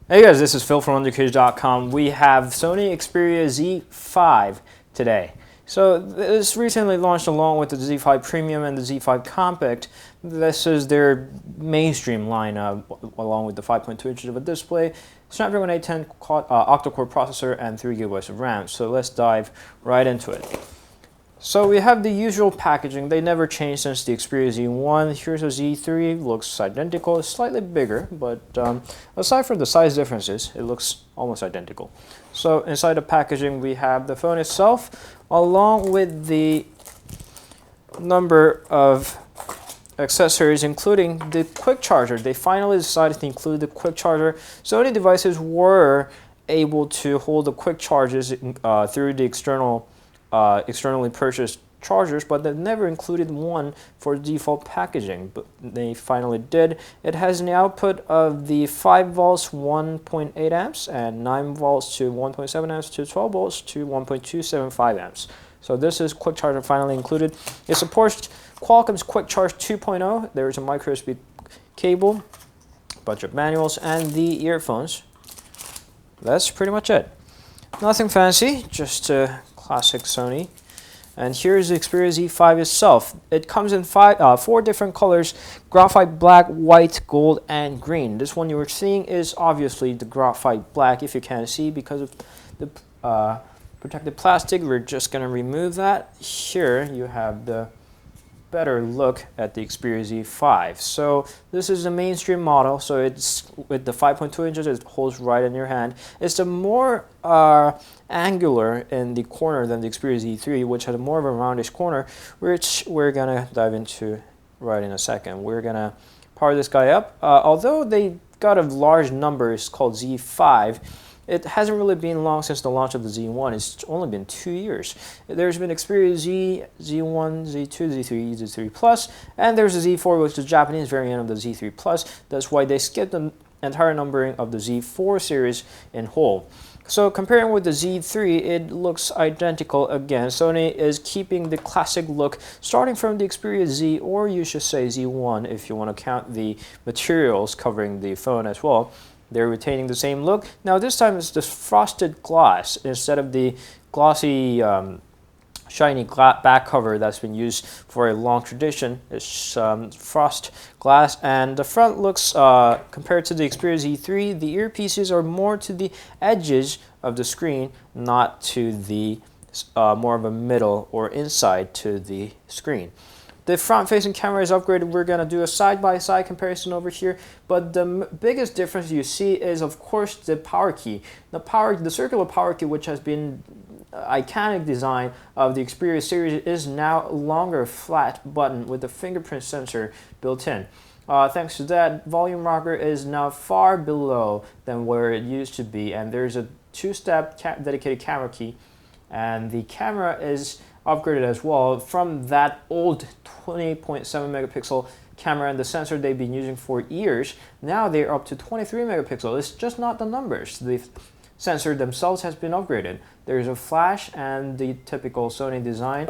Hey guys, this is Phil from underKG.com. We have Sony Xperia Z5 today. So this recently launched along with the Z5 Premium and the Z5 Compact. This is their mainstream line along with the 5.2 inches of a display, Snapdragon 810 octa-core processor, and 3 GB of RAM. So let's dive right into it. So we have the usual packaging. They never changed since the Xperia Z1. Here's a Z3, looks identical, it's slightly bigger, but aside from the size differences, it looks almost identical. So inside the packaging, we have the phone itself, along with the number of accessories, including the quick charger. They finally decided to include the quick charger. Sony devices were able to hold the quick charges through the externally purchased chargers, but they never included one for default packaging, but they finally did. It has an output of the 5 volts 1.8 amps and 9 volts to 1.7 amps to 12 volts to 1.275 amps. So this is quick charger finally included. It supports Qualcomm's Quick Charge 2.0. There's a micro USB cable, a bunch of manuals, and the earphones. That's pretty much it. Nothing fancy, just classic Sony. And here's the Xperia Z5 itself. It comes in 4 different colors: graphite black, white, gold, and green. This one you were seeing is obviously the graphite black, if you can't see because of the protected plastic. We're just going to remove that. Here you have the better look at the Xperia Z5. So this is the mainstream model, so it's with the 5.2 inches, it holds right in your hand. It's the more angular in the corner than the Xperia Z3, which has more of a roundish corner, which we're gonna dive into right in a second. We're gonna power this guy up. Although they got a large number, it's called Z5. It hasn't really been long since the launch of the Z1. It's only been 2 years. There's been Xperia Z, Z1, Z2, Z3, Z3 Plus, and there's a Z4, which is the Japanese variant of the Z3 Plus. That's why they skipped the entire numbering of the Z4 series in whole. So comparing with the Z3, it looks identical again. Sony is keeping the classic look, starting from the Xperia Z, or you should say Z1 if you want to count the materials covering the phone as well. They're retaining the same look. Now this time it's this frosted glass instead of the glossy, shiny back cover that's been used for a long tradition. It's frost glass, and the front looks, compared to the Xperia Z3, the earpieces are more to the edges of the screen, not to the more of a middle or inside to the screen. The front-facing camera is upgraded. We're going to do a side-by-side comparison over here, but the biggest difference you see is, of course, the power key. The circular power key, which has been iconic design of the Xperia series, is now a longer flat button with the fingerprint sensor built in. Thanks to that, volume rocker is now far below than where it used to be, and there's a 2-step dedicated camera key, and the camera is upgraded as well from that old 20.7 megapixel camera and the sensor they've been using for years. Now they're up to 23 megapixel. It's just not the numbers. The sensor themselves has been upgraded. There's a flash and the typical Sony design,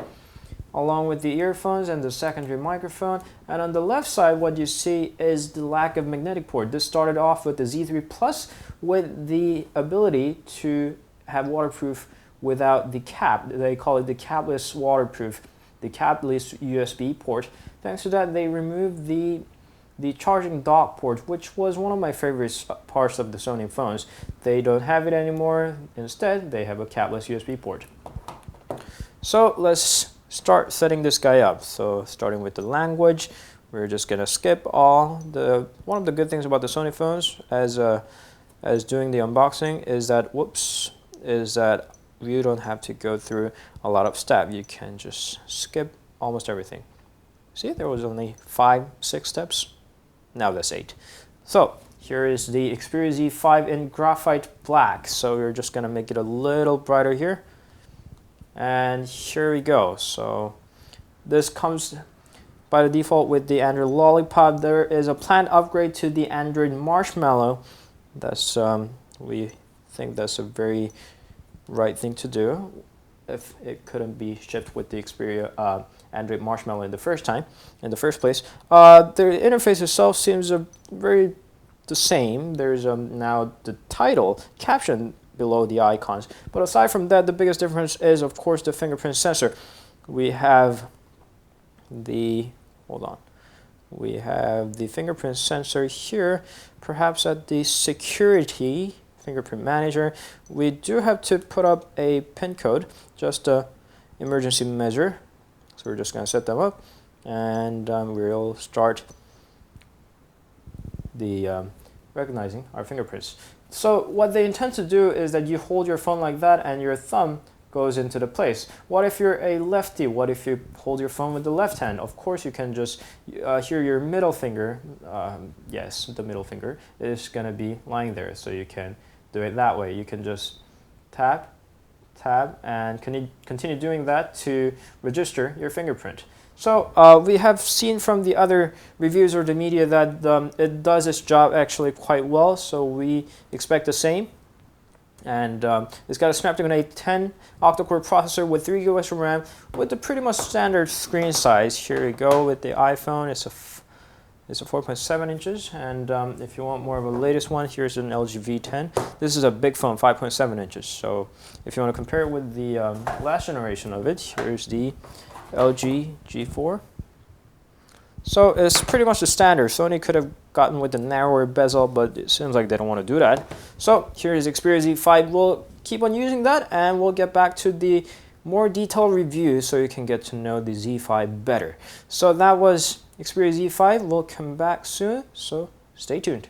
along with the earphones and the secondary microphone. And on the left side, what you see is the lack of magnetic port. This started off with the Z3 Plus with the ability to have waterproof without the cap. They call it the capless waterproof, the capless USB port. Thanks to that, they removed the charging dock port, which was one of my favorite parts of the Sony phones. They don't have it anymore. Instead, they have a capless USB port. So let's start setting this guy up. So starting with the language, we're just gonna skip all the. One of the good things about the Sony phones, as doing the unboxing, is that you don't have to go through a lot of steps. You can just skip almost everything. See, there was only 5-6 steps. Now that's 8. So here is the Xperia Z5 in graphite black. So we're just gonna make it a little brighter here. And here we go. So this comes by the default with the Android Lollipop. There is a planned upgrade to the Android Marshmallow. That's we think that's a very right thing to do if it couldn't be shipped with the Xperia Android Marshmallow in the first place. The interface itself seems very the same. There's now the title caption below the icons. But aside from that, the biggest difference is, of course, the fingerprint sensor. We have the, hold on. We have the fingerprint sensor here, perhaps at the security fingerprint manager. We do have to put up a pin code, just a emergency measure. So we're just going to set them up, and we'll start the recognizing our fingerprints. So what they intend to do is that you hold your phone like that and your thumb goes into the place. What if you're a lefty? What if you hold your phone with the left hand? Of course you can just, here your middle finger, yes, the middle finger is going to be lying there, so you can do it that way. You can just tap, and continue doing that to register your fingerprint. So we have seen from the other reviews or the media that it does its job actually quite well, so we expect the same. And it's got a Snapdragon 810 octa-core processor with 3 GB of RAM with a pretty much standard screen size. Here we go with the iPhone. It's a 4.7 inches, and if you want more of a latest one, here's an LG V10. This is a big phone, 5.7 inches. So if you want to compare it with the last generation of it, here's the LG G4. So it's pretty much the standard. Sony could have gotten with the narrower bezel, but it seems like they don't want to do that. So here is Xperia Z5. We'll keep on using that, and we'll get back to the more detailed review so you can get to know the Z5 better. So that was Xperia Z5. We'll come back soon, so stay tuned.